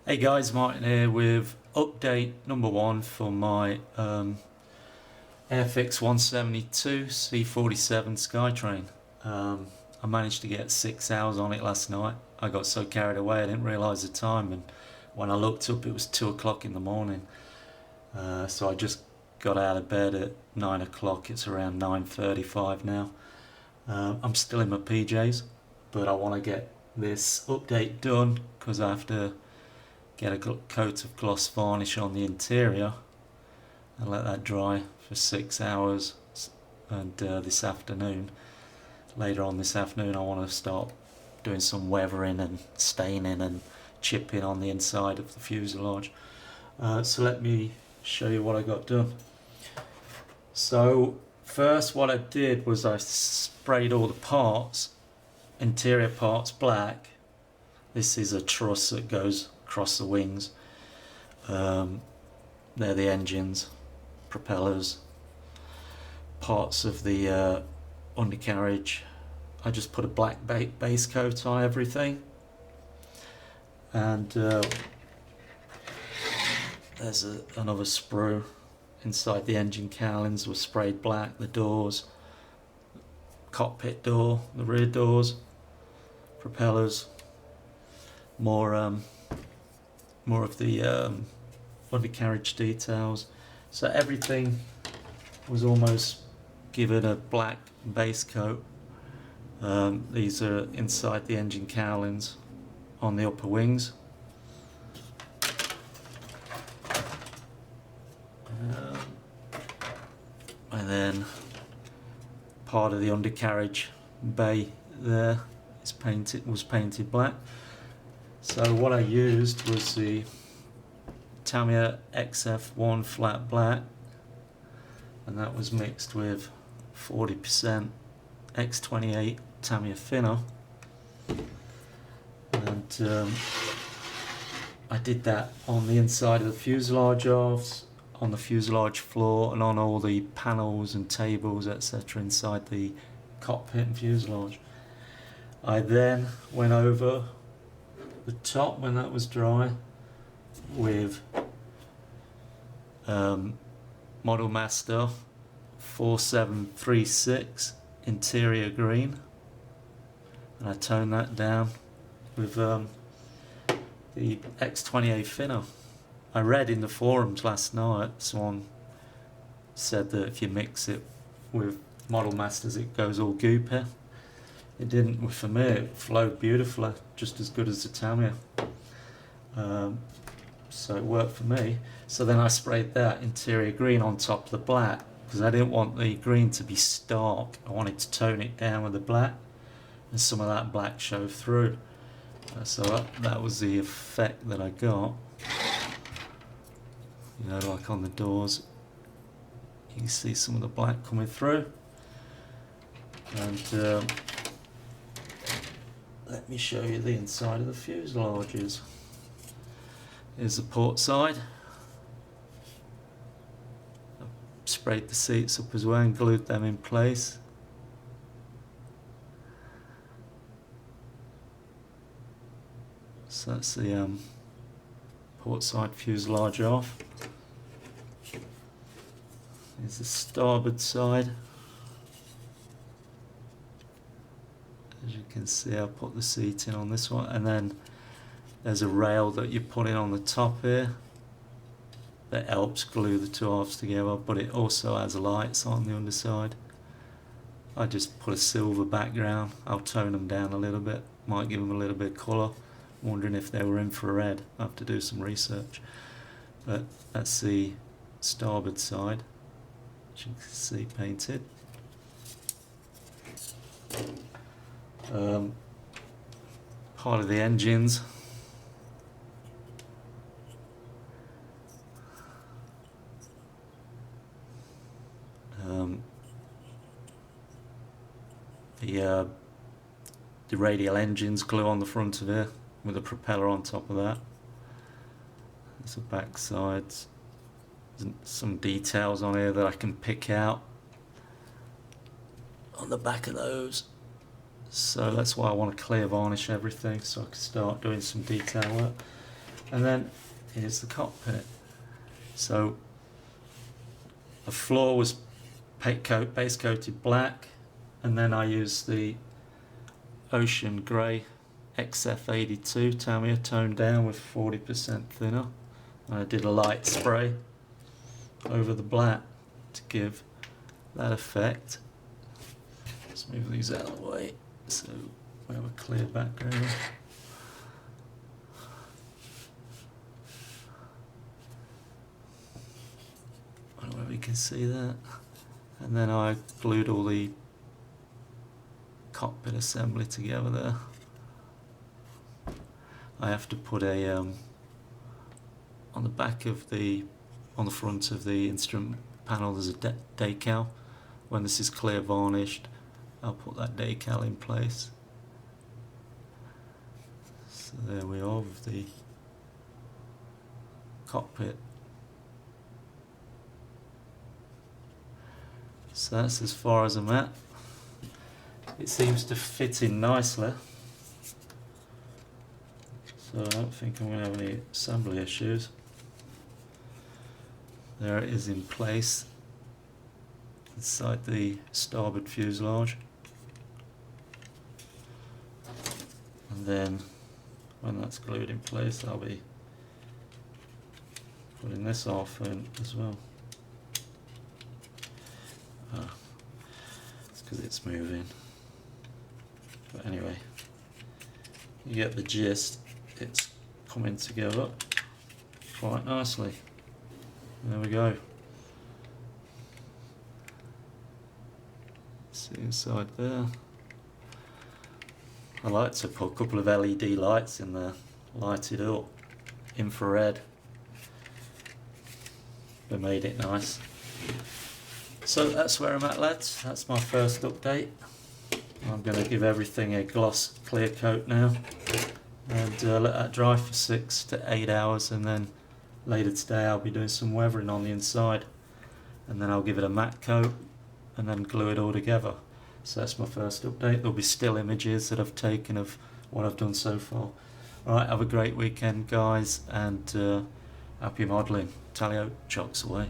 Hey guys, Martin here with update number 1 for my Airfix 172 C-47 Skytrain. I managed to get 6 hours on it last night. I got so carried away I didn't realise the time, and when I looked up it was 2 o'clock in the morning. So I just got out of bed at 9 o'clock. It's around 9:35 now. I'm still in my PJs, but I want to get this update done because I have to get a coat of gloss varnish on the interior and let that dry for 6 hours. And later on this afternoon, I want to start doing some weathering and staining and chipping on the inside of the fuselage. So let me show you what I got done. So first what I did was I sprayed all the parts, interior parts, black. This is a truss that goes across the wings. They're the engines, propellers, parts of the undercarriage. I just put a black base coat on everything, and there's another sprue inside the engine cowlings was sprayed black. The doors, cockpit door, the rear doors, propellers, more of the undercarriage details. So everything was almost given a black base coat. These are inside the engine cowlings on the upper wings. And then part of the undercarriage bay there was painted black. So what I used was the Tamiya XF1 flat black, and that was mixed with 40% X28 Tamiya thinner, and I did that on the inside of the fuselage halves, on the fuselage floor, and on all the panels and tables etc. inside the cockpit and fuselage. I then went over the top when that was dry with Model Master 4736 interior green, and I toned that down with the X28 thinner. I read in the forums last night someone said that if you mix it with Model Masters it goes all goopy. It didn't. For me it flowed beautifully, just as good as the Tamiya. So it worked for me. So then I sprayed that interior green on top of the black because I didn't want the green to be stark. I wanted to tone it down with the black, and some of that black showed through. So that was the effect that I got. You know, like on the doors, you can see some of the black coming through. And let me show you the inside of the fuselages. Here's the port side. I've sprayed the seats up as well and glued them in place. So that's the port side fuselage off. Here's the starboard side. As you can see, I put the seating on this one, and then there's a rail that you put in on the top here that helps glue the two halves together, but it also has lights on the underside. I just put a silver background. I'll tone them down a little bit, might give them a little bit of colour. Wondering if they were infrared. I have to do some research. But that's the starboard side, which you can see painted. Part of the engines. The radial engines glue on the front of it with a propeller on top of that. There's the back sides. There's some details on here that I can pick out on the back of those. So that's why I want to clear varnish everything so I can start doing some detail work. And then here's the cockpit. So the floor was base coated black, and then I used the ocean grey XF82 Tamiya toned down with 40% thinner. And I did a light spray over the black to give that effect. Let's move these out of the way so we have a clear background. I don't know whether you can see that. And then I glued all the cockpit assembly together there. I have to put a on the back of on the front of the instrument panel there's a decal. When this is clear varnished, I'll put that decal in place. So there we are with the cockpit. So that's as far as I'm at. It seems to fit in nicely, so I don't think I'm going to have any assembly issues. There it is in place inside the starboard fuselage, and then when that's glued in place I'll be putting this off in as well. It's because it's moving. But anyway, you get the gist. It's coming together quite nicely. There we go. See inside there. I like to put a couple of LED lights in there, light it up, infrared. They made it nice. So that's where I'm at, lads. That's my first update. I'm going to give everything a gloss clear coat now and let that dry for 6 to 8 hours, and then later today I'll be doing some weathering on the inside, and then I'll give it a matte coat and then glue it all together. So that's my first update. There'll be still images that I've taken of what I've done so far. Alright, have a great weekend guys, and happy modelling. Tally out, chocks away.